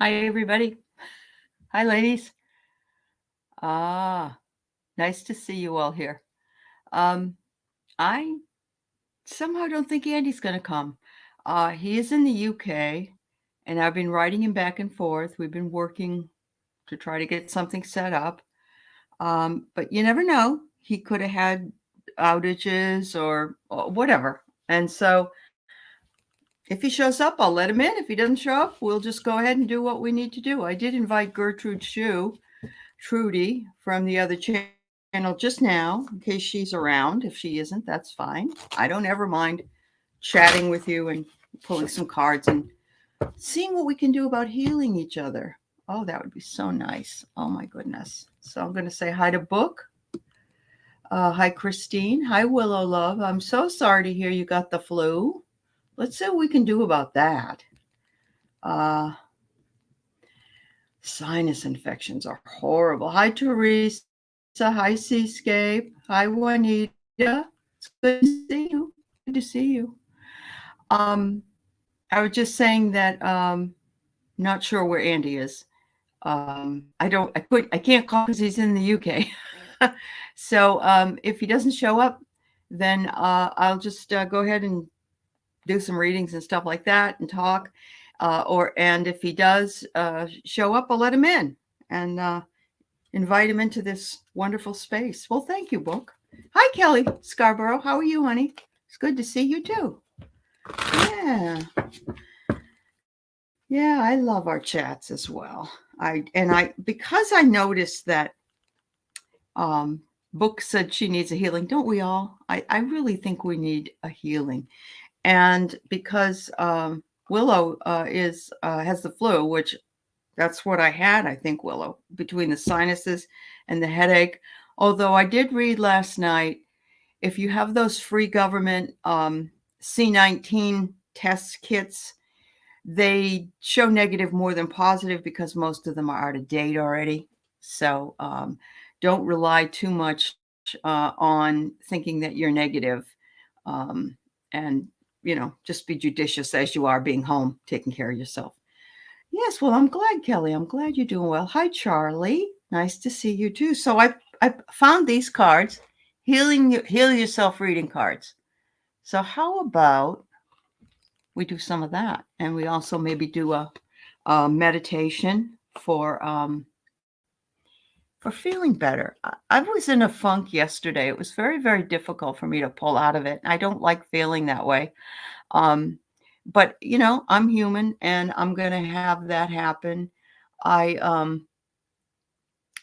Hi, everybody. Hi, ladies. Ah, nice to see you all here. Um, I somehow don't think Andy's going to come. He is in the UK, and I've been writing him back and forth. We've been working to try to get something set up. But you never know. He could have had outages or whatever. And so if he shows up, I'll let him in. If he doesn't show up, we'll just go ahead and do what we need to do. I did invite Gertrude Shue Trudy from the other channel just now, in case she's around. If she isn't, that's fine. I don't ever mind chatting with you and pulling some cards and seeing what we can do about healing each other. Oh, that would be so nice. Oh, my goodness. So I'm going to say hi to Book. Hi, Christine. Hi, Willow Love. I'm so sorry to hear you got the flu. Let's see what we can do about that. Uh, Sinus infections are horrible. Hi, Teresa. Hi, Seascape. Hi, Juanita. It's good to see you. Good to see you. Um, I was just saying that not sure where Andy is. I can't call because he's in the UK. So if he doesn't show up, then I'll just go ahead and do some readings and stuff like that and talk. And if he does show up, I'll let him in and invite him into this wonderful space. Well, thank you, Book. Hi, Kelly Scarborough. How are you, honey? It's good to see you too. Yeah. Yeah, I love our chats as well. Because I noticed that Book said she needs a healing. Don't we all? I really think we need a healing. And because Willow has the flu, which that's what I had, I think, Willow, between the sinuses and the headache. Although I did read last night, if you have those free government C19 test kits, they show negative more than positive because most of them are out of date already. So don't rely too much on thinking that you're negative. Um, and, just be judicious as you are being home, taking care of yourself. Yes, well, I'm glad, Kelly. I'm glad you're doing well. Hi, Charlie. Nice to see you too. So I found these cards, heal yourself reading cards. So how about we do some of that, and we also maybe do a meditation for feeling better. I was in a funk yesterday. It was very, very difficult for me to pull out of it. I don't like feeling that way. Um, but I'm human, and I'm going to have that happen. I um,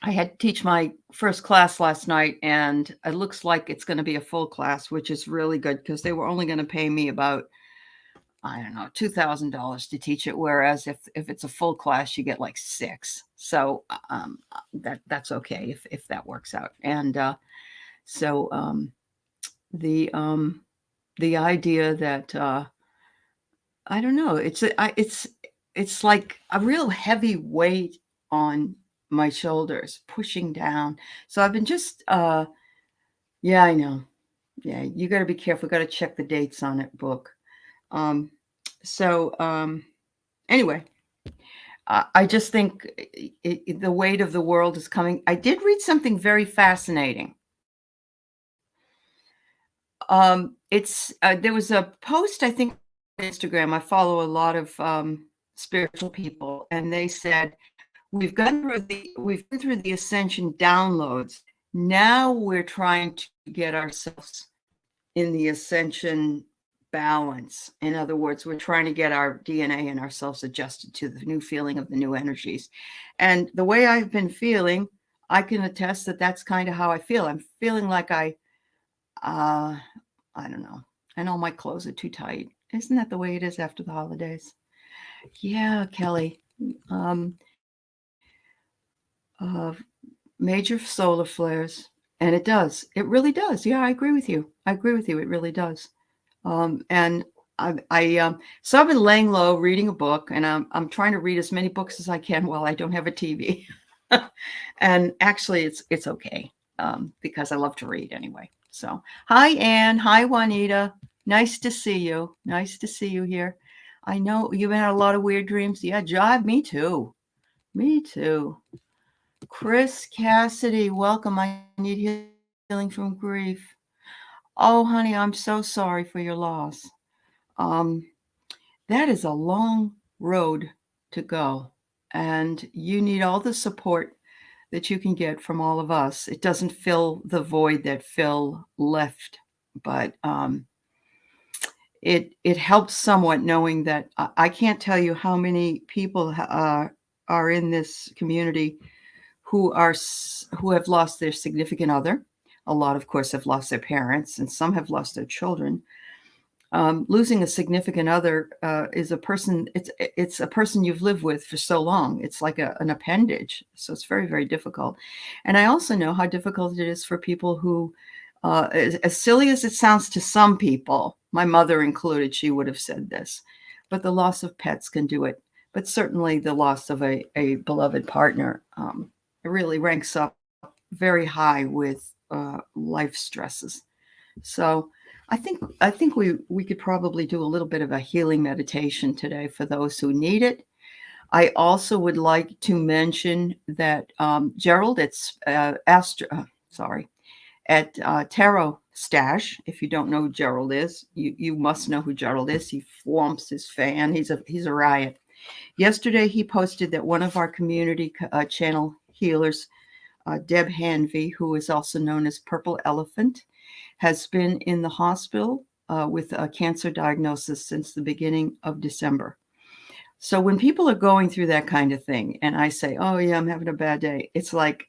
I had to teach my first class last night, and it looks like it's going to be a full class, which is really good because they were only going to pay me about, I don't know, $2,000 to teach it. Whereas if it's a full class, you get like six. So that's okay if that works out. And so the um, the idea that I don't know, it's like a real heavy weight on my shoulders, pushing down. So I've been just yeah, I know. Yeah, you got to be careful. Got to check the dates on it, Book. Um, so anyway, I just think the weight of the world is coming. I did read something very fascinating. There was a post, I think, on Instagram. I follow a lot of spiritual people, and they said we've been through the ascension downloads. Now we're trying to get ourselves in the ascension balance. In other words, we're trying to get our DNA and ourselves adjusted to the new feeling of the new energies. And the way I've been feeling, I can attest that that's kind of how I feel. I'm feeling like uh, I don't know. I know my clothes are too tight. Isn't that the way it is after the holidays? Yeah, Kelly. Um, uh, Major solar flares, and it does. It really does. Yeah, I agree with you. I agree with you. It really does. And so I've been laying low, reading a book, and I'm trying to read as many books as I can while I don't have a TV. And actually, it's okay because I love to read anyway. So, hi Anne, hi Juanita, nice to see you. Nice to see you here. I know you've had a lot of weird dreams. Yeah, Jive, me too. Me too. Chris Cassidy, welcome. I need healing from grief. Oh, honey, I'm so sorry for your loss. Um, that is a long road to go, and you need all the support that you can get from all of us. It doesn't fill the void that Phil left, but it helps somewhat knowing that I can't tell you how many people are in this community who have lost their significant other. A lot, of course, have lost their parents, and some have lost their children. Losing a significant other is a person. It's a person you've lived with for so long. It's like an appendage. So it's very, very difficult. And I also know how difficult it is for people who, as silly as it sounds to some people, my mother included, she would have said this, but the loss of pets can do it. But certainly the loss of a beloved partner, it really ranks up very high with life stresses. So I think we could probably do a little bit of a healing meditation today for those who need it. I also would like to mention that Gerald at Tarot Stash. If you don't know who Gerald is, you must know who Gerald is. He flumps his fan. He's a riot. Yesterday he posted that one of our community channel healers, Deb Hanvey, who is also known as Purple Elephant, has been in the hospital with a cancer diagnosis since the beginning of December. So when people are going through that kind of thing, and I say, oh, yeah, I'm having a bad day, it's like,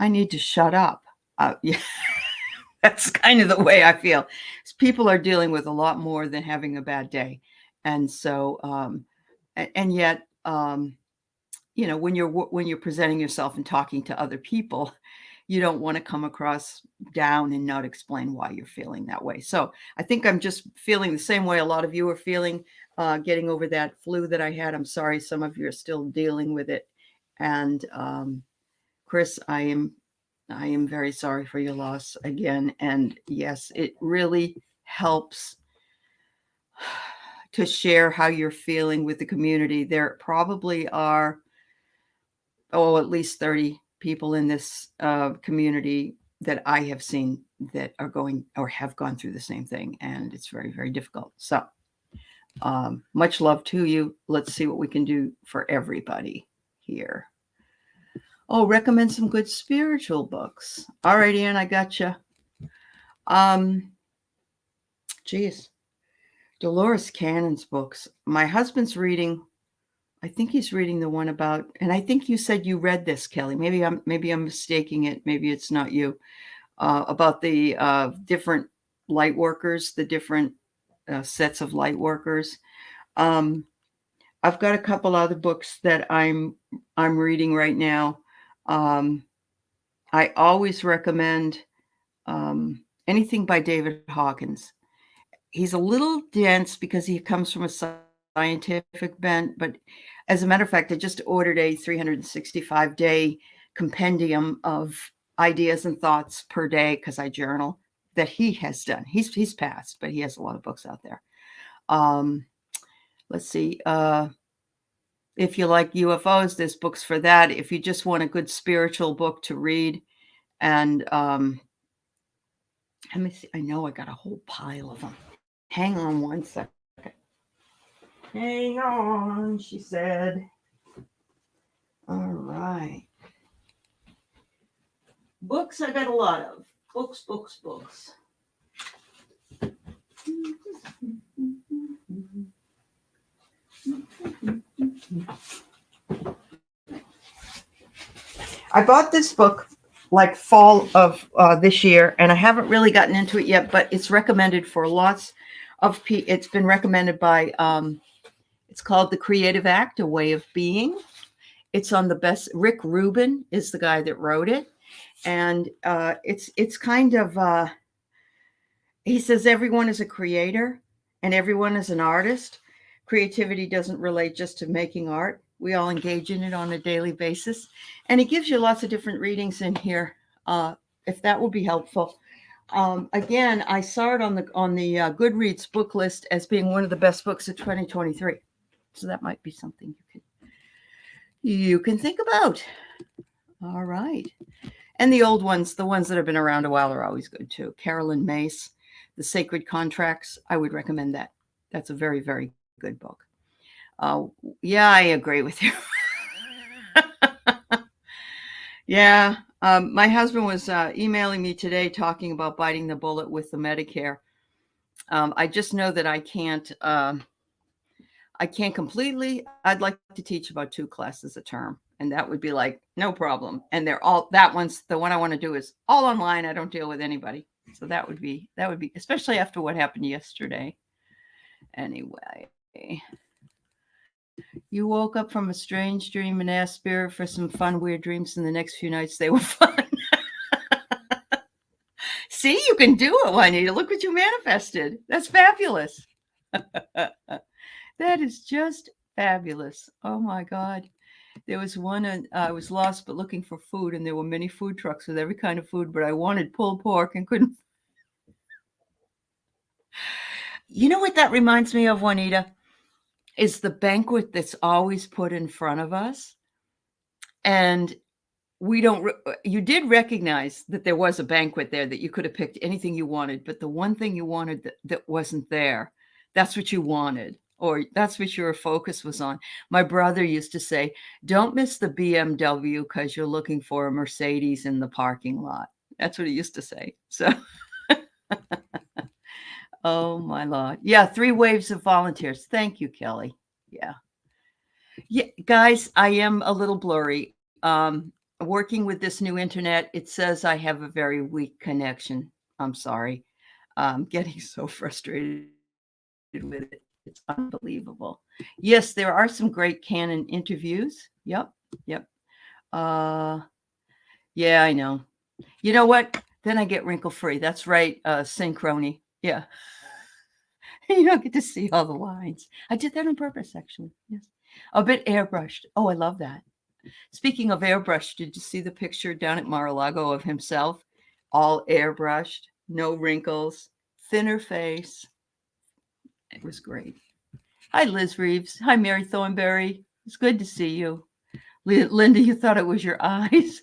I need to shut up. Yeah, that's kind of the way I feel. People are dealing with a lot more than having a bad day. And so, and yet, you know, when you're presenting yourself and talking to other people, you don't want to come across down and not explain why you're feeling that way. So I think I'm just feeling the same way a lot of you are feeling, getting over that flu that I had. I'm sorry some of you are still dealing with it. And Chris, I am very sorry for your loss again. And yes, it really helps to share how you're feeling with the community. There probably are, at least 30 people in this community that I have seen that are going or have gone through the same thing. And it's very, very difficult. So much love to you. Let's see what we can do for everybody here. Oh, recommend some good spiritual books. All right, Ann, I got you. Geez, Dolores Cannon's books. My husband's reading. I think he's reading the one about, and I think you said you read this, Kelly. Maybe I'm mistaking it. Maybe it's not you. About the different light workers, the different sets of light workers. I've got a couple other books that I'm reading right now. I always recommend anything by David Hawkins. He's a little dense because he comes from a scientific bent, but as a matter of fact, I just ordered a 365-day compendium of ideas and thoughts per day because I journal that he has done. He's passed, but he has a lot of books out there. Let's see. If you like UFOs, there's books for that. If you just want a good spiritual book to read, and let me see. I know I got a whole pile of them. Hang on one second. Hang on, she said. All right. Books, I got a lot of. Books. I bought this book like fall of this year, and I haven't really gotten into it yet, but it's recommended for lots of people. It's been recommended by, it's called The Creative Act, A Way of Being. It's on the best. Rick Rubin is the guy that wrote it. And it's kind of, he says everyone is a creator and everyone is an artist. Creativity doesn't relate just to making art. We all engage in it on a daily basis. And he gives you lots of different readings in here, if that will be helpful. Again, I saw it on the Goodreads book list as being one of the best books of 2023. So that might be something you can think about. All right. And the old ones, the ones that have been around a while, are always good too. Carolyn Mace, The Sacred Contracts. I would recommend that. That's a very, very good book. Yeah, I agree with you. Yeah. My husband was emailing me today talking about biting the bullet with the Medicare. I just know that I can't completely. I'd like to teach about 2 classes a term, and that would be like no problem. And they're all, that one's the one I want to do is all online. I don't deal with anybody. So that would be especially after what happened yesterday. Anyway, you woke up from a strange dream and asked Spirit for some fun, weird dreams, and the next few nights they were fun. See, you can do it, Juanita. Look what you manifested. That's fabulous. That is just fabulous. Oh my God. There was one, I was lost but looking for food, and there were many food trucks with every kind of food, but I wanted pulled pork and couldn't. You know what that reminds me of, Juanita? Is the banquet that's always put in front of us. And we don't, you did recognize that there was a banquet there, that you could have picked anything you wanted, but the one thing you wanted that wasn't there, that's what you wanted, or that's what your focus was on. My brother used to say, don't miss the BMW because you're looking for a Mercedes in the parking lot. That's what he used to say. So, oh my Lord. Yeah, 3 waves of volunteers. Thank you, Kelly. Yeah. Yeah, guys, I am a little blurry. Working with this new internet, it says I have a very weak connection. I'm sorry. I'm getting so frustrated with it. It's unbelievable. Yes, there are some great Canon interviews. Yep. Yeah, I know. You know what? Then I get wrinkle free. That's right, Synchrony. Yeah. You don't get to see all the lines. I did that on purpose, actually. Yes. A bit airbrushed. Oh, I love that. Speaking of airbrush, did you see the picture down at Mar-a-Lago of himself? All airbrushed, no wrinkles, thinner face. It was great. Hi, Liz Reeves. Hi, Mary Thornberry. It's good to see you. Linda, you thought it was your eyes.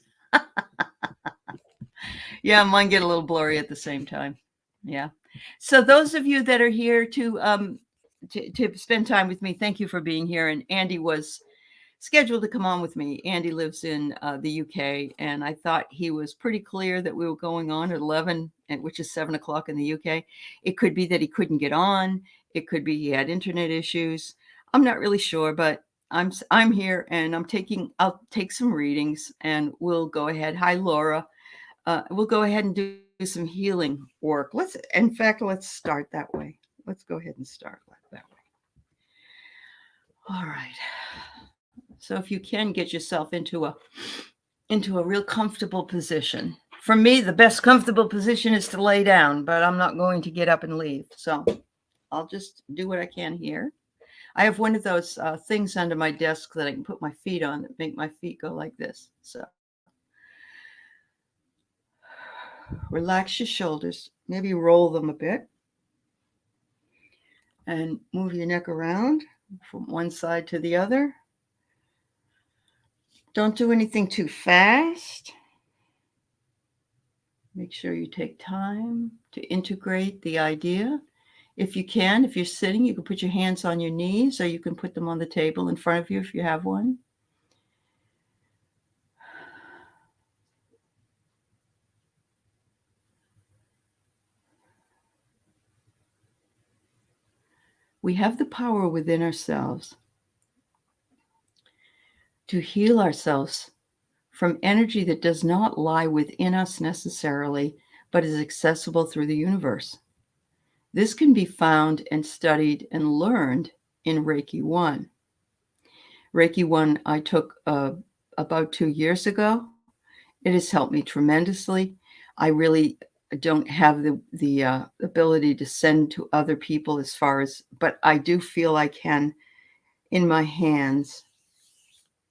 Yeah, mine get a little blurry at the same time. Yeah. So those of you that are here to spend time with me, thank you for being here. And Andy was scheduled to come on with me. Andy lives in the UK, and I thought he was pretty clear that we were going on at 11, which is 7 o'clock in the UK. It could be that he couldn't get on. It could be he had internet issues. I'm not really sure, but I'm here, and I'll take some readings, and we'll go ahead. Hi, Laura. We'll go ahead and do some healing work. Let's start that way. Let's go ahead and start that way. All right. So if you can get yourself into a real comfortable position. For me, the best comfortable position is to lay down, but I'm not going to get up and leave. So I'll just do what I can here. I have one of those things under my desk that I can put my feet on that make my feet go like this. So relax your shoulders, maybe roll them a bit, and move your neck around from one side to the other. Don't do anything too fast. Make sure you take time to integrate the idea. If you're sitting, you can put your hands on your knees, or you can put them on the table in front of you if you have one. We have the power within ourselves to heal ourselves from energy that does not lie within us necessarily, but is accessible through the universe. This can be found and studied and learned in Reiki 1. Reiki 1 I took about 2 years ago. It has helped me tremendously. I really don't have the ability to send to other people but I do feel I can, in my hands,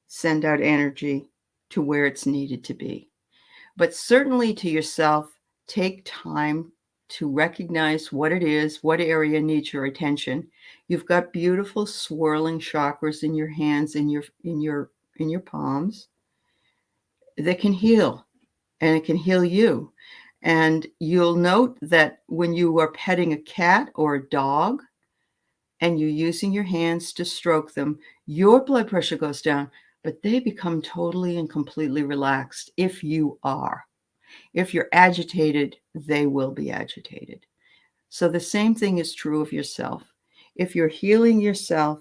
send out energy to where it's needed to be. But certainly to yourself, take time to recognize what it is, what area needs your attention. You've got beautiful swirling chakras in your hands, in your palms that can heal, and it can heal you. And you'll note that when you are petting a cat or a dog and you're using your hands to stroke them, your blood pressure goes down, but they become totally and completely relaxed if you are. If you're agitated, they will be agitated. So the same thing is true of yourself. If you're healing yourself,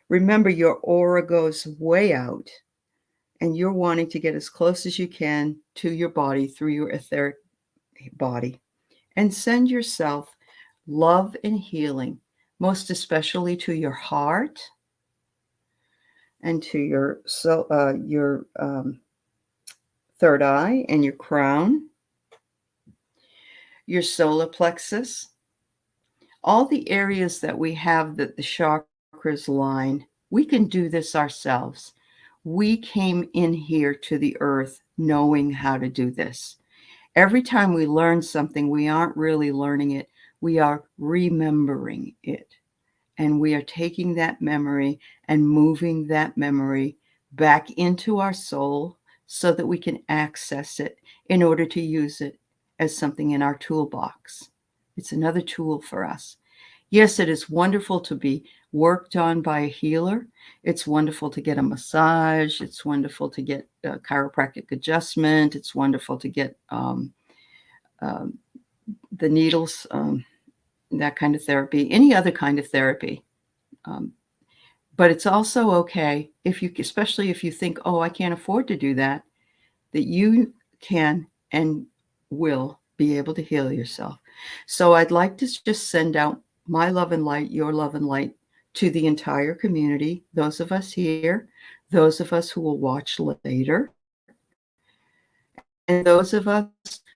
remember your aura goes way out and you're wanting to get as close as you can to your body through your etheric body, and send yourself love and healing, most especially to your heart and to your third eye and your crown, your solar plexus, all the areas that we have that the chakras line. We can do this ourselves. We came in here to the earth knowing how to do this. Every time we learn something, we aren't really learning it, we are remembering it. And we are taking that memory and moving that memory back into our soul so that we can access it in order to use it as something in our toolbox. It's another tool for us. Yes, it is wonderful to be worked on by a healer. It's wonderful to get a massage. It's wonderful to get a chiropractic adjustment. It's wonderful to get the needles, that kind of therapy, any other kind of therapy. But it's also okay if you, especially if you think, oh, I can't afford to do that, that you can and will be able to heal yourself. So I'd like to just send out my love and light, your love and light to the entire community, those of us here, those of us who will watch later, and those of us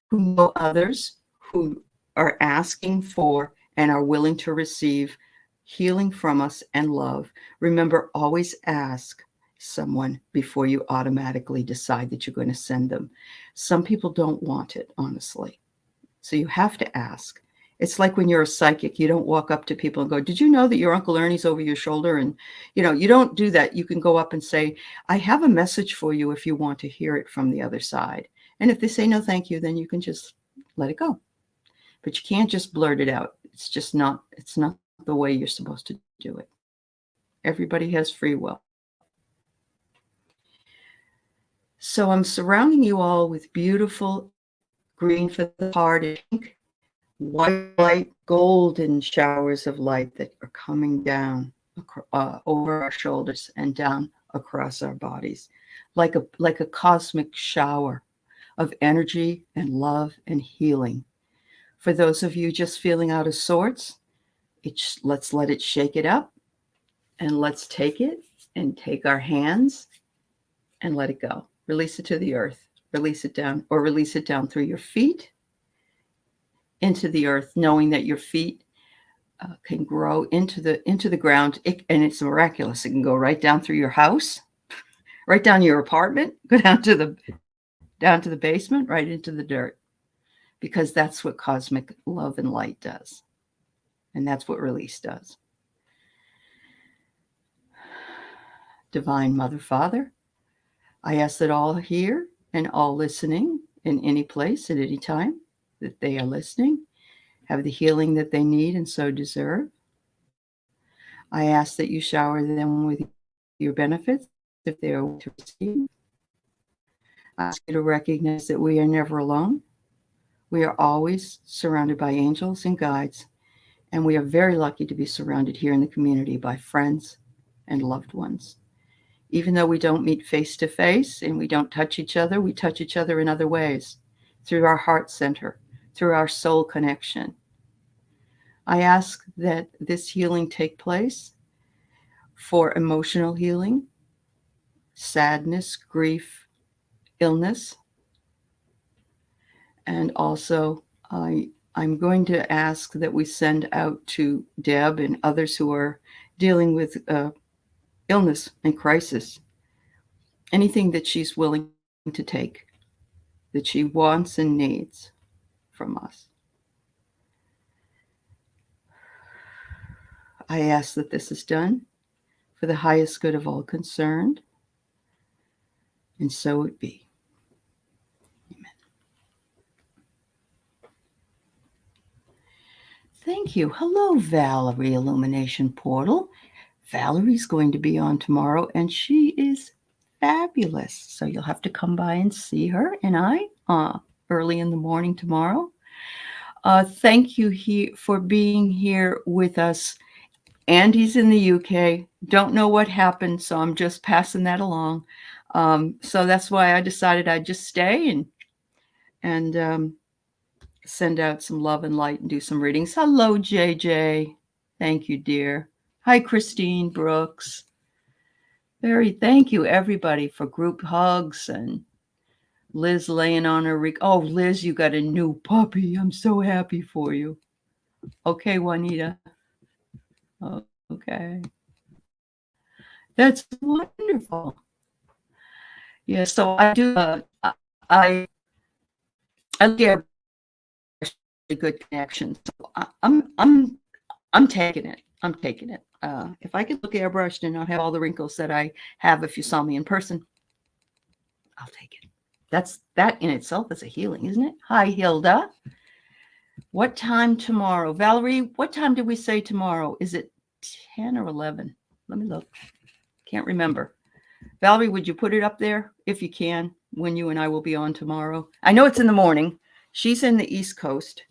who know others who are asking for and are willing to receive healing from us and love. Remember, always ask someone before you automatically decide that you're going to send them. Some people don't want it, honestly. So you have to ask. It's like when you're a psychic, you don't walk up to people and go, did you know that your Uncle Ernie's over your shoulder? And, you don't do that. You can go up and say, I have a message for you if you want to hear it from the other side. And if they say no, thank you, then you can just let it go. But you can't just blurt it out. It's not the way you're supposed to do it. Everybody has free will. So I'm surrounding you all with beautiful green for the heart, pink, white light, golden showers of light that are coming down over our shoulders and down across our bodies, like a cosmic shower of energy and love and healing. For those of you just feeling out of sorts, let's let it shake it up, and let's take it and take our hands and let it go. Release it to the earth. Release it down, or release it down through your feet into the earth, knowing that your feet can grow into the ground, and it's miraculous. It can go right down through your house, right down your apartment, go down to the basement, right into the dirt, because that's what cosmic love and light does, and that's what release does. Divine Mother, Father, I ask that all here and all listening in any place at any time that they are listening have the healing that they need and so deserve. I ask that you shower them with your benefits if they are to receive. I ask you to recognize that we are never alone. We are always surrounded by angels and guides, and we are very lucky to be surrounded here in the community by friends and loved ones. Even though we don't meet face to face and we don't touch each other, we touch each other in other ways, through our heart center, through our soul connection. I ask that this healing take place for emotional healing, sadness, grief, illness, and also I'm going to ask that we send out to Deb and others who are dealing with illness and crisis anything that she's willing to take, that she wants and needs from us. I ask that this is done for the highest good of all concerned, and so it be. Amen. Thank you. Hello, Valerie, Illumination Portal. Valerie's going to be on tomorrow, and she is fabulous. So you'll have to come by and see her and I early in the morning tomorrow. Thank you for being here with us. Andy's in the UK. Don't know what happened, so I'm just passing that along. So that's why I decided I'd just stay and send out some love and light and do some readings. Hello, JJ. Thank you, dear. Hi, Christine Brooks. Thank you, everybody, for group hugs and Liz laying on her. Oh, Liz, you got a new puppy. I'm so happy for you. Okay, Juanita. Okay. That's wonderful. Yeah, so I do. I get a good connection. So I'm taking it. I'm taking it. If I could look airbrushed and not have all the wrinkles that I have if you saw me in person, I'll take it. That in itself is a healing, isn't it? Hi, Hilda. What time tomorrow? Valerie, what time did we say tomorrow? Is it 10 or 11? Let me look. Can't remember. Valerie, would you put it up there if you can, when you and I will be on tomorrow? I know it's in the morning. She's in the East Coast,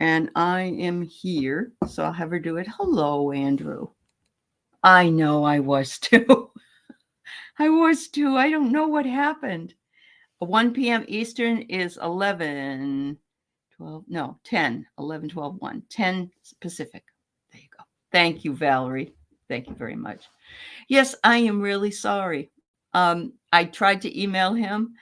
and I am here, so I'll have her do it. Hello, Andrew. I know I was too. I was too. I don't know what happened. 1 p.m. Eastern is 11, 12, no, 10, 11, 12, 1, 10 Pacific. There you go. Thank you, Valerie. Thank you very much. Yes, I am really sorry. I tried to email him.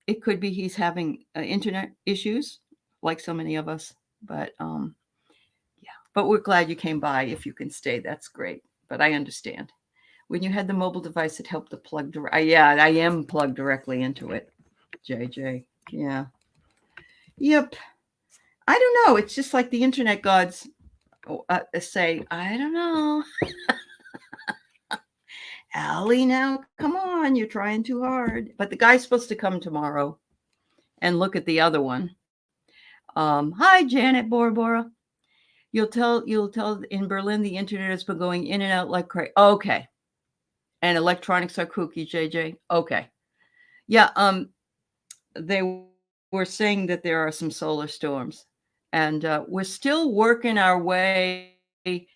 It could be he's having internet issues, like so many of us. But yeah, but we're glad you came by. If you can stay, that's great. But I understand. When you had the mobile device, it helped to plug yeah, I am plugged directly into it. JJ, yeah, yep. I don't know. It's just like the internet gods say, I don't know. Aley, now, come on, you're trying too hard. But the guy's supposed to come tomorrow and look at the other one. Hi, Janet Bora. You'll tell in Berlin the internet has been going in and out like crazy. Okay. And electronics are kooky, JJ. Okay. Yeah, they were saying that there are some solar storms. And we're still working our way.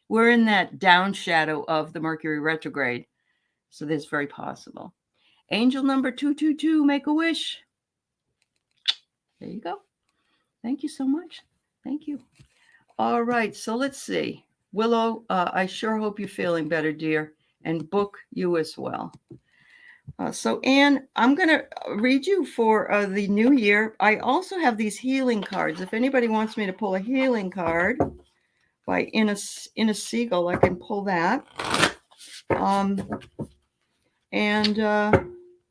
We're in that down shadow of the Mercury retrograde. So this is very possible. Angel number 222, make a wish. There you go. Thank you so much. Thank you. All right. So let's see. Willow, I sure hope you're feeling better, dear. And Book, you as well. So, Anne, I'm going to read you for the new year. I also have these healing cards. If anybody wants me to pull a healing card by in a Seagull, I can pull that.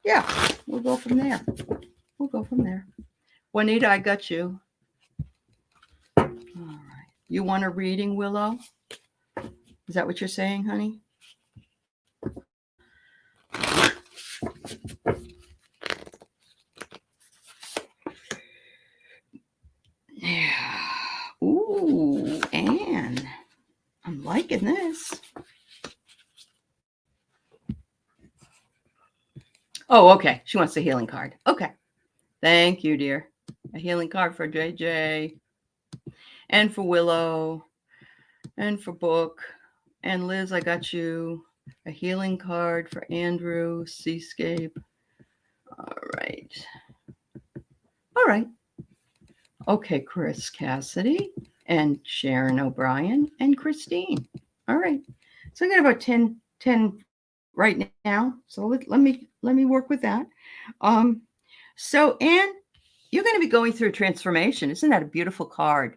Yeah, we'll go from there. Juanita, I got you. All right. You want a reading, Willow? Is that what you're saying, honey? Yeah. Ooh, Anne. I'm liking this. Oh, okay. She wants a healing card. Okay. Thank you, dear. A healing card for JJ and for Willow and for Book. And Liz, I got you a healing card for Andrew, Seascape. All right. Okay, Chris Cassidy and Sharon O'Brien and Christine. All right. So I got about 10 right now. So let me work with that. So Anne, you're going to be going through transformation. Isn't that a beautiful card?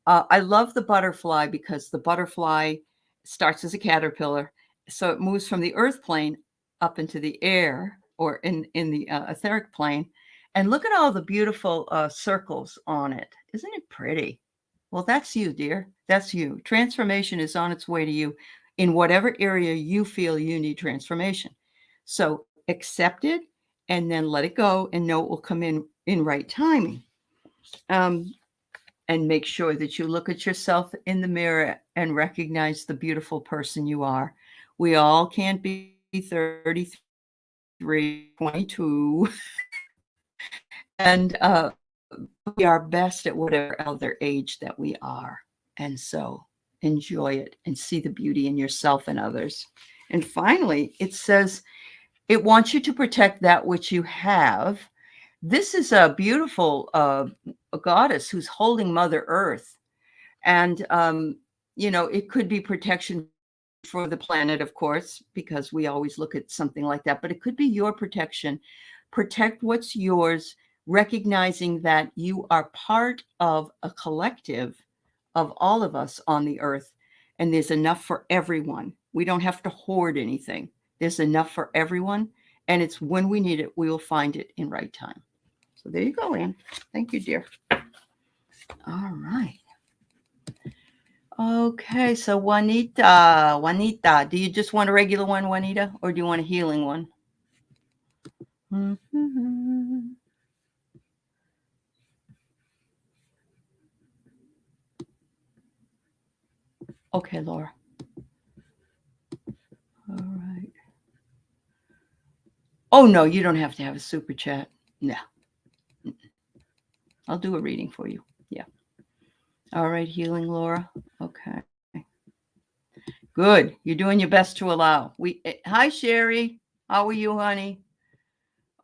I love the butterfly because the butterfly starts as a caterpillar. So it moves from the earth plane up into the air or in the etheric plane. And look at all the beautiful circles on it. Isn't it pretty? Well, that's you, dear. That's you. Transformation is on its way to you in whatever area you feel you need transformation. So accept it and then let it go and know it will come in right timing. And make sure that you look at yourself in the mirror and recognize the beautiful person you are. We all can't be 33, 22, and be our best at whatever other age that we are. And so enjoy it and see the beauty in yourself and others. And finally, it says it wants you to protect that which you have. This is a beautiful a goddess who's holding Mother Earth. And, it could be protection for the planet, of course, because we always look at something like that, but it could be your protection. Protect what's yours, recognizing that you are part of a collective of all of us on the earth, and there's enough for everyone. We don't have to hoard anything. There's enough for everyone, and it's when we need it, we will find it in right time. So there you go, Anne. Thank you, dear. All right. Okay, so Juanita, do you just want a regular one, Juanita, or do you want a healing one? Okay, Laura. All right. Oh, no, you don't have to have a super chat. No. I'll do a reading for you. Yeah. All right, healing, Laura. Okay. Good. You're doing your best to allow. Hi, Sherry. How are you, honey?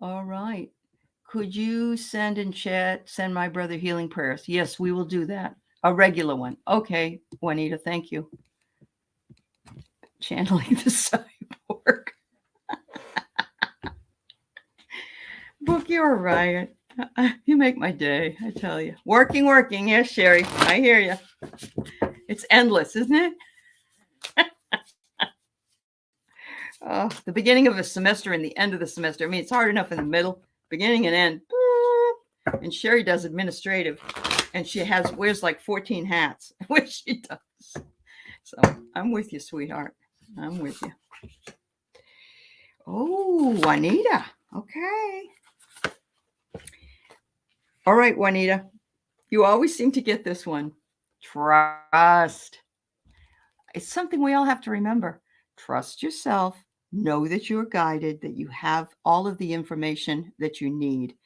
All right. Could you send my brother healing prayers? Yes, we will do that. A regular one. Okay, Juanita, thank you. Channeling the cyborg. Book, you're a riot. You make my day, I tell you. Working. Yes, Sherry, I hear you. It's endless, isn't it? The beginning of a semester and the end of the semester. I mean, it's hard enough in the middle, beginning and end. And Sherry does administrative, and she wears like 14 hats, which she does. So I'm with you, sweetheart. I'm with you. Oh, Juanita. Okay. All right, Juanita. You always seem to get this one. Trust. It's something we all have to remember. Trust yourself. Know that you're guided, that you have all of the information that you need.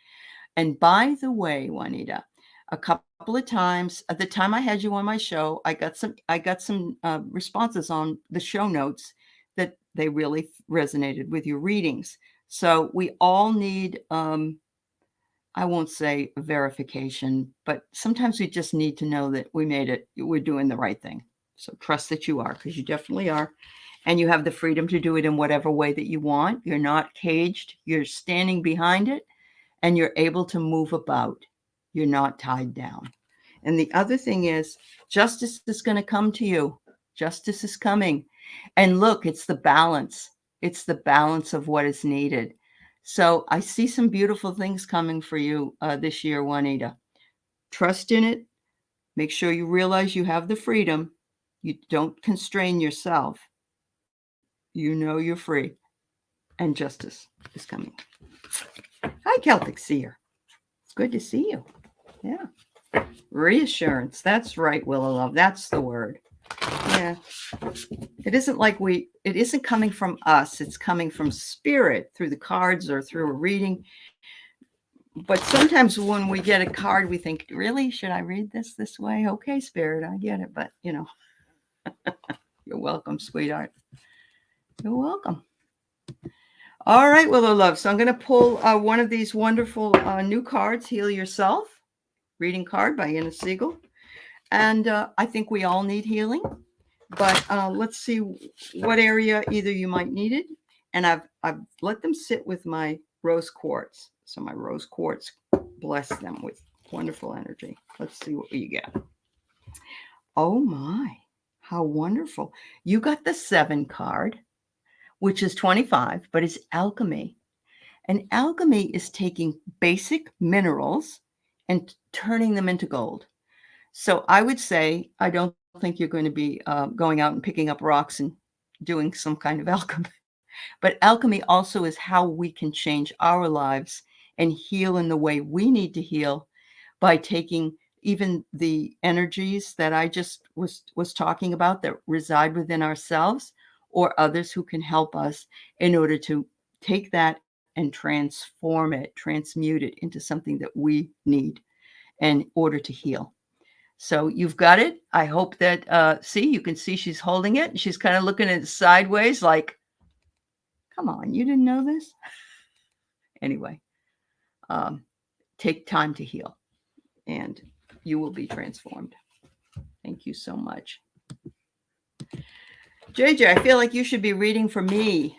And by the way, Juanita, a couple of times at the time I had you on my show, I got some responses on the show notes that they really resonated with your readings. So we all need, I won't say verification, but sometimes we just need to know that we made it. We're doing the right thing. So trust that you are, because you definitely are. And you have the freedom to do it in whatever way that you want. You're not caged. You're standing behind it, and you're able to move about. You're not tied down. And the other thing is, justice is going to come to you. Justice is coming. And look, it's the balance. It's the balance of what is needed. So I see some beautiful things coming for you this year, Juanita. Trust in it. Make sure you realize you have the freedom. You don't constrain yourself. You know you're free. And justice is coming. Hi, Celtic Seer. It's good to see you. Yeah. Reassurance. That's right, Willow Love. That's the word. Yeah. It isn't coming from us. It's coming from spirit through the cards or through a reading. But sometimes when we get a card, we think, really, should I read this way? Okay, spirit, I get it. But, you're welcome, sweetheart. You're welcome. All right, Willow Love. So I'm going to pull one of these wonderful new cards, Heal Yourself, reading card by Anna Siegel. And I think we all need healing. But let's see what area either you might need it. And I've let them sit with my rose quartz. So my rose quartz bless them with wonderful energy. Let's see what you get. Oh my, how wonderful. You got the 7 card, which is 25, but it's alchemy. And alchemy is taking basic minerals and turning them into gold. So I would say, I don't think you're going to be going out and picking up rocks and doing some kind of alchemy. But alchemy also is how we can change our lives and heal in the way we need to heal by taking even the energies that I just was talking about that reside within ourselves or others who can help us in order to take that and transform it, transmute it into something that we need in order to heal. So you've got it. I hope that, see, you can see she's holding it. She's kind of looking at it sideways like, come on, you didn't know this? Anyway, take time to heal and you will be transformed. Thank you so much. JJ, I feel like you should be reading for me.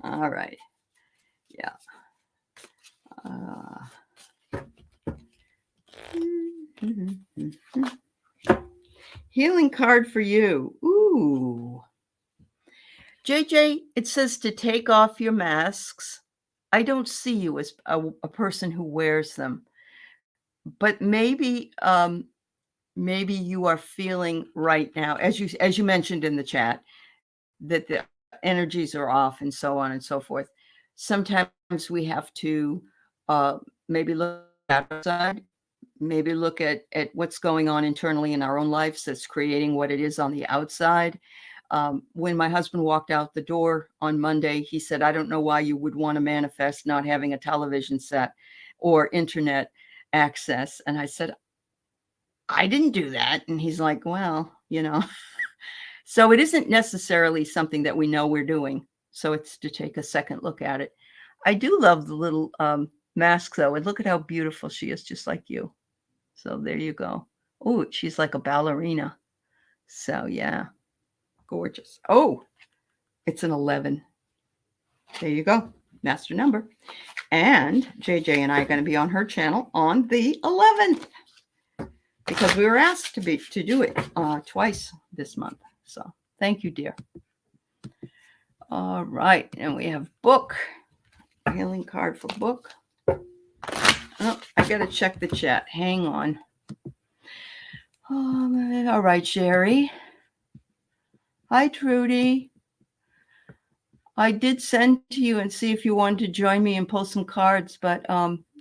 All right. Yeah. Healing card for you. Ooh. JJ, it says to take off your masks. I don't see you as a person who wears them, but maybe maybe you are feeling right now, as you mentioned in the chat, that the energies are off and so on and so forth. Sometimes we have to maybe look outside, maybe look at what's going on internally in our own lives that's creating what it is on the outside. When my husband walked out the door on Monday, he said, I don't know why you would want to manifest not having a television set or internet access. And I said, I didn't do that. And he's like, well, you know, so it isn't necessarily something that we know we're doing. So it's to take a second look at it. I do love the little mask though. And look at how beautiful she is, just like you. So there you go. Oh, she's like a ballerina. So yeah, gorgeous. Oh, it's an 11. There you go. Master number. And JJ and I are going to be on her channel on the 11th because we were asked to do it twice this month. So thank you, dear. All right. And we have book. Healing card for book. Oh, I got to check the chat. Hang on. Oh, all right, Sherry. Hi, Trudy. I did send to you and see if you wanted to join me and pull some cards, but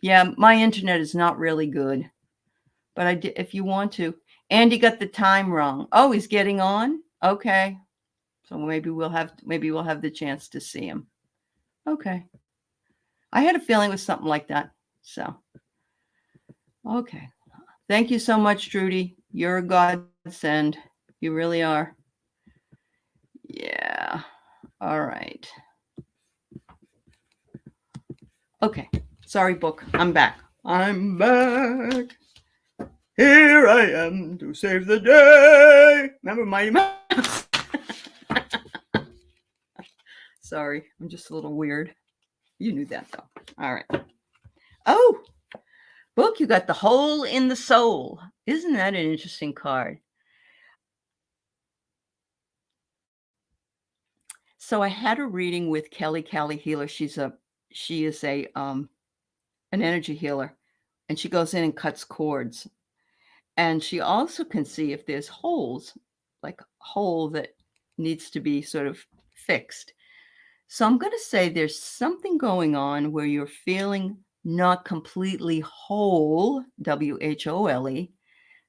yeah, my internet is not really good. But I did, if you want to. Andy got the time wrong. Oh, he's getting on? Okay. So maybe we'll have the chance to see him. Okay. I had a feeling it was something like that. So okay. Thank you so much, Trudy. You're a godsend. You really are. Yeah. All right. Okay. Sorry, book. I'm back. I'm back. Here I am to save the day. Remember Mighty Mouse? Sorry, I'm just a little weird. You knew that though. All right. Oh, book, you got the hole in the soul. Isn't that an interesting card? So I had a reading with Kelly Healer. She is a an energy healer, and she goes in and cuts cords. And she also can see if there's holes, like a hole that needs to be sort of fixed. So I'm going to say there's something going on where you're feeling not completely whole, WHOLE,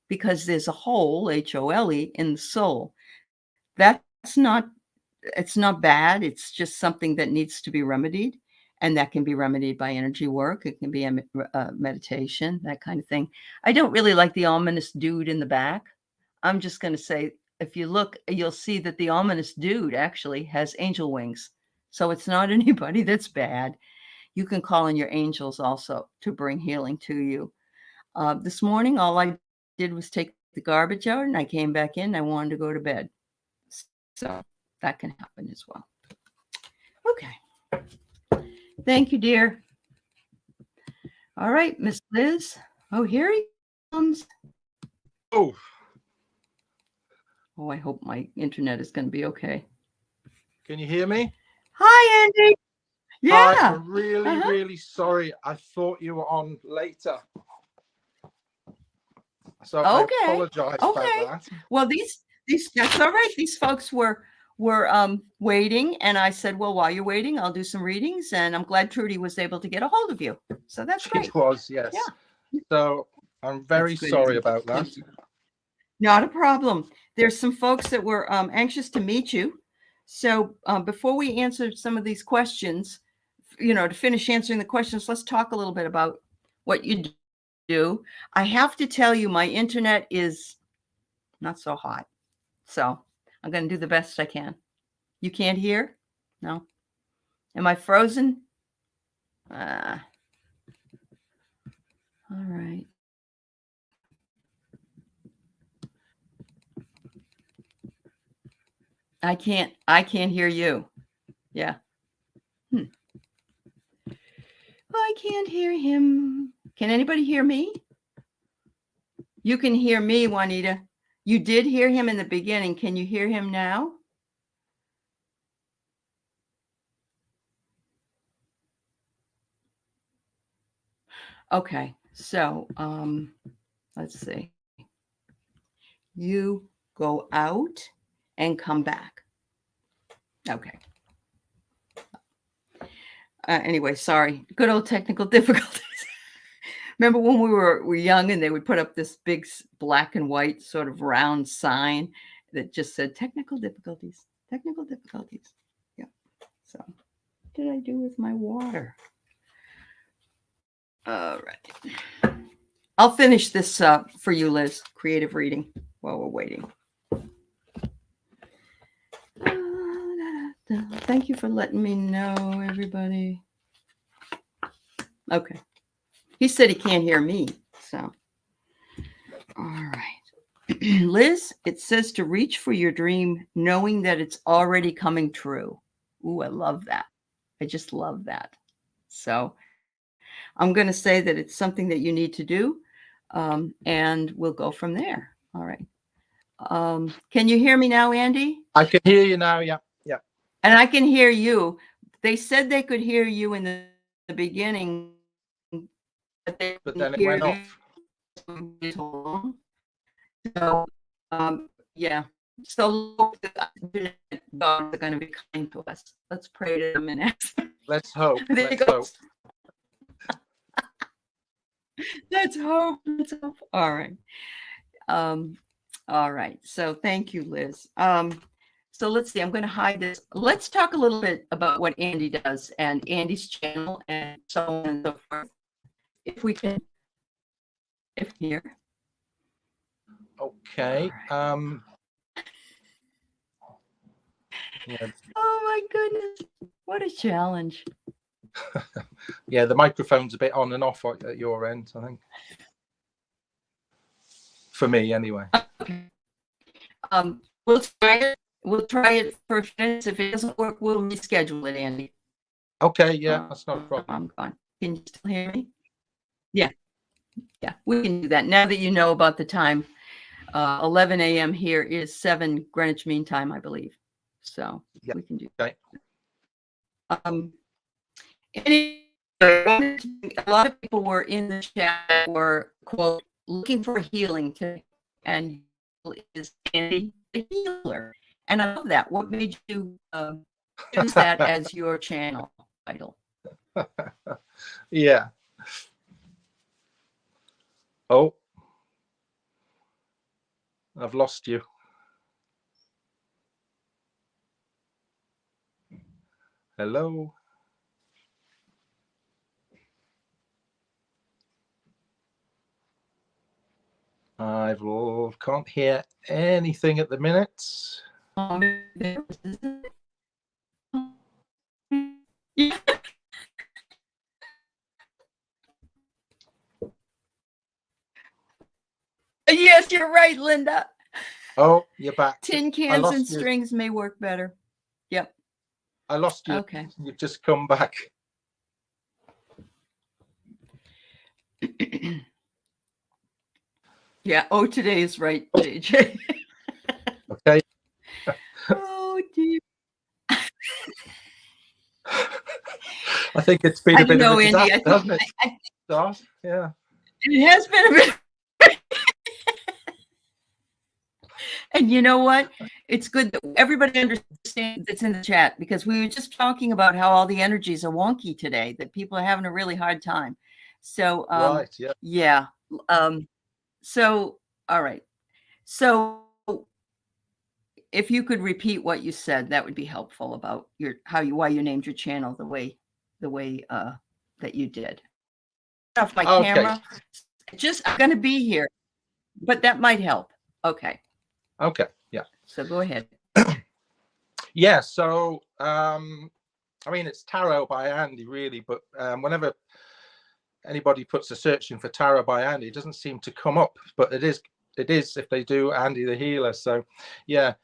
because there's a hole, HOLE, in the soul. It's not bad. It's just something that needs to be remedied. And that can be remedied by energy work. It can be a meditation, that kind of thing. I don't really like the ominous dude in the back. I'm just going to say, if you look, you'll see that the ominous dude actually has angel wings. So it's not anybody that's bad. You can call in your angels also to bring healing to you. This morning, all I did was take the garbage out and I came back in. I wanted to go to bed. So that can happen as well. Okay. Thank you, dear. All right, Miss Liz. Oh, here he comes. Oh. Oh, I hope my internet is going to be okay. Can you hear me? Hi, Andy. Yeah. Hi, I'm really sorry. I thought you were on later. So I apologize about that. Well, these that's all right. These folks were waiting, and I said, well, while you're waiting, I'll do some readings, and I'm glad Trudy was able to get a hold of you. So that's great. She was, yes. Yeah. So I'm very sorry about that. Not a problem. There's some folks that were anxious to meet you. So before we answer some of these questions, to finish answering the questions, let's talk a little bit about what you do. I have to tell you, my internet is not so hot. So I'm going to do the best I can. You can't hear? No. Am I frozen? All right. I can't hear you. Yeah. I can't hear him. Can anybody hear me? You can hear me, Juanita. You did hear him in the beginning. Can you hear him now? Okay, so let's see. You go out and come back. Okay. Anyway, sorry. Good old technical difficulties. Remember when we were young and they would put up this big black and white sort of round sign that just said technical difficulties, technical difficulties. Yeah. So what did I do with my water? All right. I'll finish this for you, Liz, creative reading while we're waiting. Thank you for letting me know, everybody. Okay. He said he can't hear me, so. All right. Liz, it says to reach for your dream knowing that it's already coming true. Ooh, I love that. I just love that. So I'm going to say that it's something that you need to do, and we'll go from there. All right. Can you hear me now, Andy? I can hear you now, yeah. Yeah. And I can hear you. They said they could hear you in the beginning, but then it went off. So, yeah. So dogs are going to be kind to us. Let's pray to them and ask. Let's hope. Let's hope. Let's hope. Let's hope. All right. All right. So thank you, Liz. So let's see. I'm going to hide this. Let's talk a little bit about what Andy does and Andy's channel and so on and so forth. If we can. If here. Okay. Yeah. Oh my goodness. What a challenge. Yeah, the microphone's a bit on and off at your end, I think. For me, anyway. Okay. We'll try it. We'll try it for a few minutes. If it doesn't work, we'll reschedule it, Andy. Okay, yeah, that's not a problem. I'm gone. Can you still hear me? Yeah. Yeah, we can do that. Now that you know about the time, 11 a.m. here is 7 Greenwich Mean Time, I believe. So yeah, we can do that. Okay. Anyway, a lot of people were in the chat were, quote, looking for healing today, and is Andy the healer? And I love that. What made you choose that as your channel title? Yeah. Oh, I've lost you. Hello. I can't hear anything at the minute. Yes, you're right, Linda. Oh, you're back. Tin cans and strings may work better. Yep. I lost you. Okay. You've just come back. Yeah. Oh, today is right, JJ. Okay. Oh, dear. I think it's been I a don't bit of know, a Andy. disaster, hasn't it? Start? Yeah. It has been a bit. And you know what? It's good that everybody understands that's in the chat, because we were just talking about how all the energies are wonky today, that people are having a really hard time. So, Right. Yeah. yeah. So, all right. So if you could repeat what you said, that would be helpful about why you named your channel the way that you did. Off my Okay. camera. I'm going to be here, but that might help. Okay. Okay. Yeah. So go ahead. Yeah. So, I mean, it's Tarot by Andy, really, but whenever anybody puts a search in for Tarot by Andy, it doesn't seem to come up, but it is if they do Andy the Healer. So, yeah.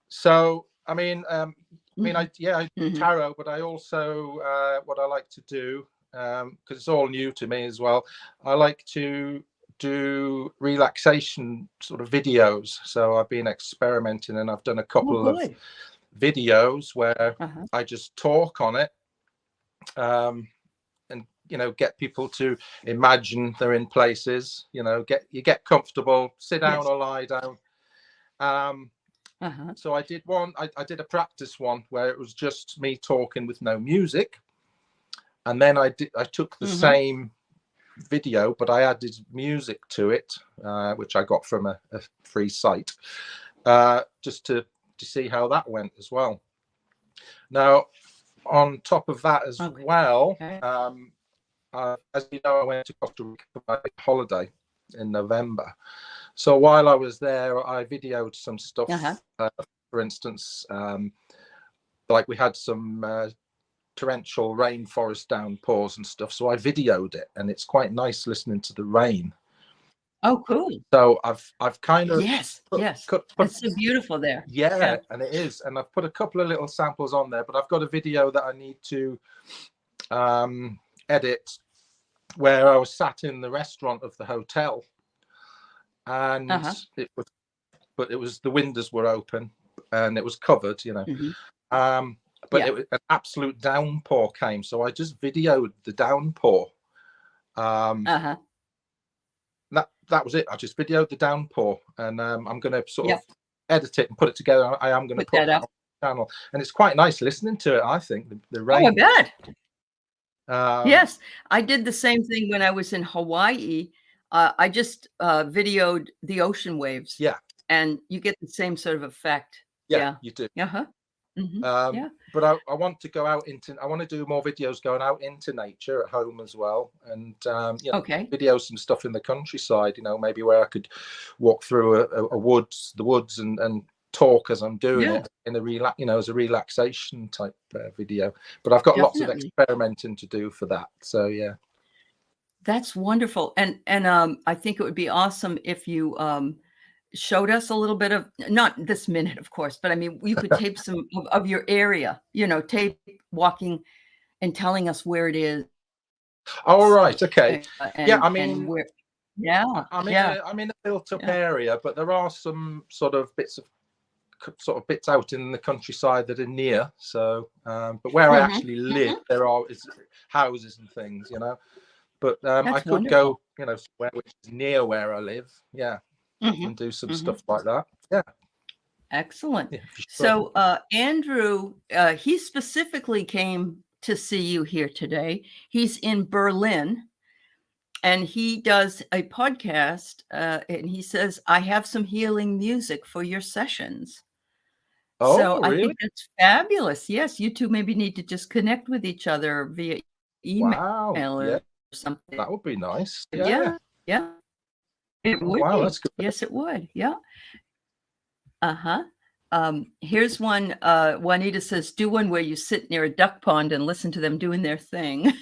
So, I mean, I do tarot, but I also what I like to do, because it's all new to me as well, I like to do relaxation sort of videos. So I've been experimenting, and I've done a couple of videos where I just talk on it, and get people to imagine they're in places. Get comfortable, sit down or lie down. So I did one. I did a practice one where it was just me talking with no music, and then I took the same video, but I added music to it, which I got from a free site, just to see how that went as well. Now, on top of that as well, as you know, I went to Costa Rica for my holiday in November. So while I was there, I videoed some stuff. For instance, like we had some torrential rainforest downpours and stuff. So I videoed it, and it's quite nice listening to the rain. Oh, cool. So I've kind of yes. It's so beautiful there. Yeah, and it is. And I've put a couple of little samples on there, but I've got a video that I need to edit, where I was sat in the restaurant of the hotel, and it was the windows were open and it was covered, but it was an absolute downpour came, so I just videoed the downpour. That was it. I just videoed the downpour, and I'm going to sort of edit it and put it together. I am going to put that on the channel, and it's quite nice listening to it. I think the rain. Oh, I bet. Yes, I did the same thing when I was in Hawaii. I just videoed the ocean waves. Yeah, and you get the same sort of effect. Yeah. You do. But I want to go out into. I want to do more videos going out into nature at home as well, and video some stuff in the countryside. Maybe where I could walk through the woods, and talk as I'm doing it in a as a relaxation type video. But I've got lots of experimenting to do for that. So yeah, that's wonderful, and I think it would be awesome if you showed us a little bit of, not this minute, of course, but I mean, you could tape some of your area, tape walking and telling us where it is. Oh, right. Okay. I mean, I'm in a built-up area, but there are some sort of bits out in the countryside that are near. So, but where I actually live, there are houses and things, But I could wonderful. go, which is near where I live. Yeah. And do some stuff like that. Yeah. Excellent. Yeah, sure. So Andrew, he specifically came to see you here today. He's in Berlin, and he does a podcast, and he says, I have some healing music for your sessions. Oh, so really? I think that's fabulous. Yes, you two maybe need to just connect with each other via email or something. That would be nice. Yeah. It would. Wow, that's good. Yes, it would. Yeah. Here's one. Juanita says, do one where you sit near a duck pond and listen to them doing their thing.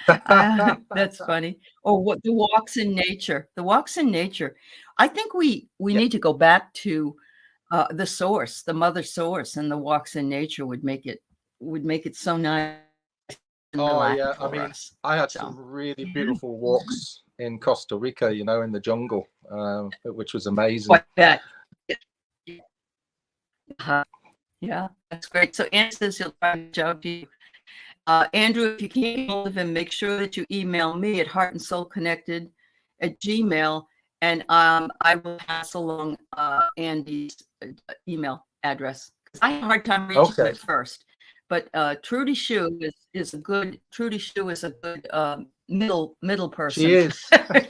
That's funny. Or what the walks in nature. The walks in nature. I think we need to go back to the source, the mother source, and the walks in nature would make it so nice. Oh yeah, I mean, I had some really beautiful walks in Costa Rica, in the jungle, which was amazing. That. Yeah, that's great. So Anne says he'll try to reach out to you. Andrew, if you can't get hold of him, make sure that you email me at heartandsouclconnected@gmail, and I will pass along Andy's email address. I had a hard time reaching him at first, but Trudy Shue is a good middle person. She is.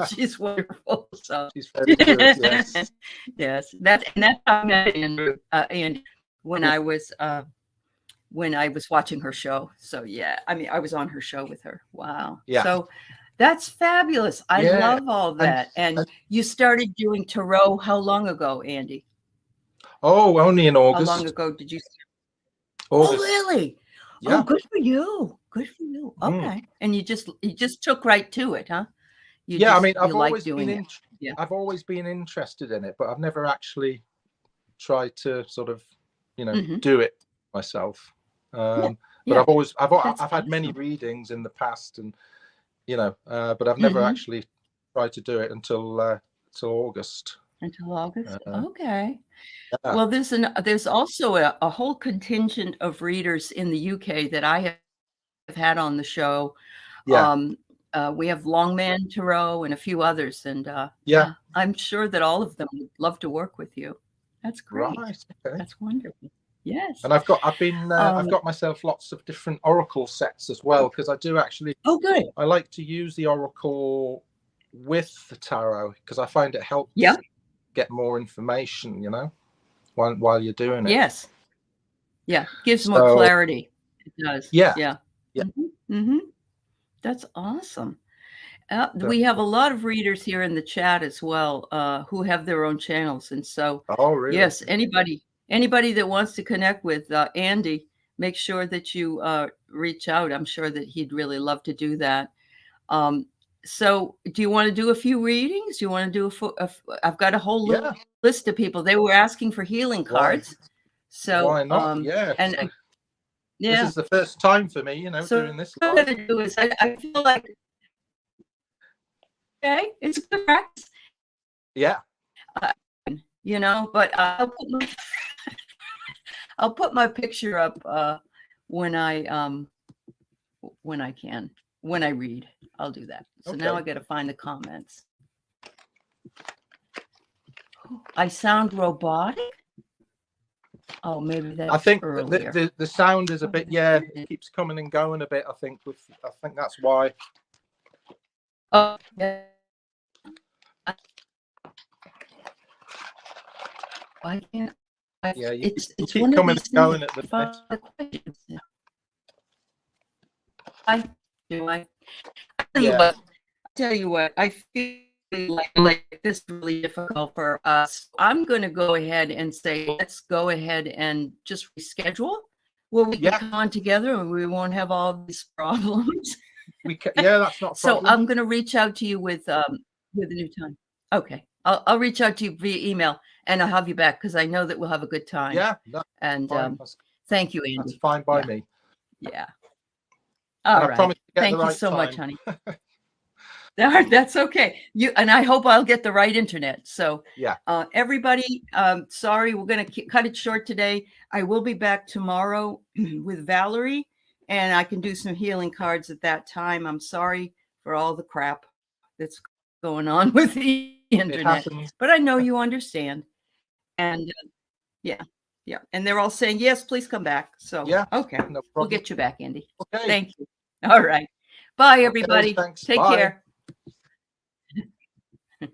She's wonderful. So she's very good. Yes. Yes. That's how I met Andrew. And when I was watching her show. So yeah, I mean, I was on her show with her. Wow. Yeah. So that's fabulous. I love all that. And you started doing tarot how long ago, Andy? Oh, only in August. How long ago did you start? August. Oh, really? Yeah. Oh, good for you. Good for you. Okay. And you just took right to it, huh? I mean, I've always been interested in it, but I've never actually tried to sort of, do it myself. But I've had many readings in the past, and but I've never actually tried to do it until August. Until August. Okay. Yeah. Well, there's also a whole contingent of readers in the UK that I have had on the show. Yeah. We have Longman Tarot and a few others, and I'm sure that all of them would love to work with you. That's great. Right. Okay. That's wonderful. Yes. And I've got myself lots of different oracle sets as well, because I do actually. Oh, good. I like to use the oracle with the tarot because I find it helps get more information, while you're doing it. Yes. Yeah. Gives more clarity. It does. Yeah. Yeah. Yeah. Mm-hmm. That's awesome. We have a lot of readers here in the chat as well, who have their own channels. And so, really? Yes, anybody that wants to connect with Andy, make sure that you reach out. I'm sure that he'd really love to do that. So do you want to do a few readings? Do you want to do I've got a whole list of people. They were asking for healing cards. So why not? And this is the first time for me, doing this. What I'm going to do is I feel like, okay, it's good practice. Yeah. But I'll put my picture up when I can. When I read, I'll do that. So now I got to find the comments. I sound robotic. Oh, maybe that's I think earlier. the sound is a bit, it keeps coming and going a bit. I think that's why. Oh, yeah. I can't. It's keep coming and going at the questions. Tell you what, I feel like this is really difficult for us. I'm going to go ahead and say, let's go ahead and just reschedule where we can come on together and we won't have all these problems. That's not a problem. So I'm going to reach out to you with a new time. Okay. I'll reach out to you via email and I'll have you back because I know that we'll have a good time. Yeah. And thank you, Andy. That's fine by me. Yeah. All right. Thank you so much, honey. That's okay. And I hope I'll get the right internet. So everybody, sorry, we're going to cut it short today. I will be back tomorrow with Valerie and I can do some healing cards at that time. I'm sorry for all the crap that's going on with the internet, but I know you understand. And and they're all saying, yes, please come back. So, okay, we'll get you back, Andy. Okay. Thank you. All right. Bye, everybody. Thanks. Take Bye. care.